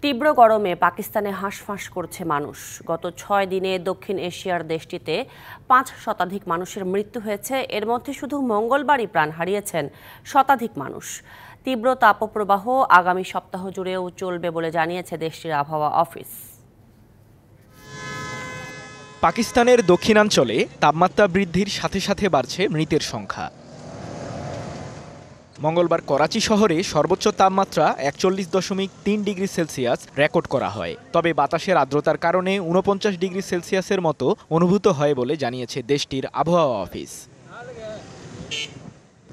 তীব্র গরমে পাকিস্তানে হাঁসফাঁস করছে মানুষ। গত ৬ দিনে দক্ষিণ এশিয়ার দেশটিতে ৫ শতাধিক মানুষের মৃত্যু হয়েছে। এর মধ্যে শুধু মঙ্গলবারই প্রাণ হারিয়েছেন শতাধিক মানুষ। তীব্র তাপপ্রবাহ আগামী সপ্তাহ জুড়েও চলবে বলে জানিয়েছে দেশটির আবহাওয়া অফিস। পাকিস্তানের দক্ষিণাঞ্চলে তাপমাত্রা বৃদ্ধির সাথে সাথে বাড়ছে মৃতের সংখ্যা। মঙ্গলবার করাচি শহরে সর্বোচ্চ তাপমাত্রা ৪১.৩ ডিগ্রি সেলসিয়াস রেকর্ড করা হয়। তবে বাতাসের আর্দ্রতার কারণে ৪৯ ডিগ্রি সেলসিয়াসের মতো অনুভূত হয় বলে জানিয়েছে দেশটির আবহাওয়া অফিস।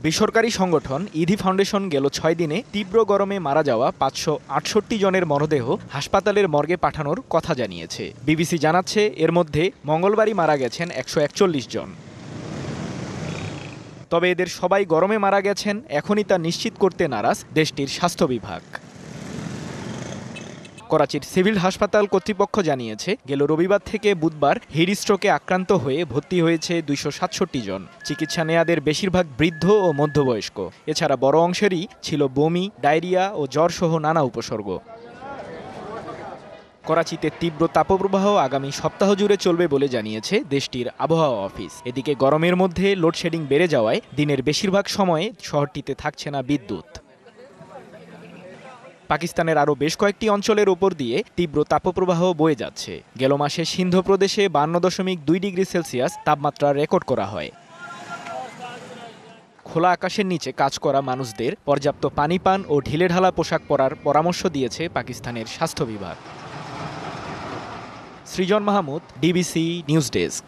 বেসরকারি সংগঠন ইধি ফাউন্ডেশন গেল ৬ দিনে তীব্র গরমে মারা যাওয়া ৫৬৮ জনের মরদেহ হাসপাতালের মর্গে পাঠানোর কথা জানিয়েছে। বিবিসি জানাচ্ছে, এর মধ্যে মঙ্গলবারই মারা গেছেন ১৪১ জন। তবে এদের সবাই গরমে মারা গেছেন এখনই তা নিশ্চিত করতে নারাজ দেশটির স্বাস্থ্য বিভাগ। করাচির সিভিল হাসপাতাল কর্তৃপক্ষ জানিয়েছে, গেল রবিবার থেকে বুধবার হিট স্ট্রোকে আক্রান্ত হয়ে ভর্তি হয়েছে ২৬৭ জন। চিকিৎসা নেয়াদের বেশিরভাগ বৃদ্ধ ও মধ্যবয়স্ক। এছাড়া বড় অংশেরই ছিল বমি, ডায়রিয়া ও জ্বরসহ নানা উপসর্গ। করাচিতে তীব্র তাপপ্রবাহ আগামী সপ্তাহ জুড়ে চলবে বলে জানিয়েছে দেশটির আবহাওয়া অফিস। এদিকে গরমের মধ্যে লোডশেডিং বেড়ে যাওয়ায় দিনের বেশিরভাগ সময়ে শহরটিতে থাকছে না বিদ্যুৎ। পাকিস্তানের আরও বেশ কয়েকটি অঞ্চলের ওপর দিয়ে তীব্র তাপপ্রবাহ বয়ে যাচ্ছে। গেল মাসে সিন্ধ প্রদেশে ৫২.২ ডিগ্রি সেলসিয়াস তাপমাত্রা রেকর্ড করা হয়। খোলা আকাশের নিচে কাজ করা মানুষদের পর্যাপ্ত পানি পান ও ঢিলেঢালা পোশাক পরার পরামর্শ দিয়েছে পাকিস্তানের স্বাস্থ্য বিভাগ। সৃজন মাহমুদ, ডিবিসি নিউজ ডেস্ক।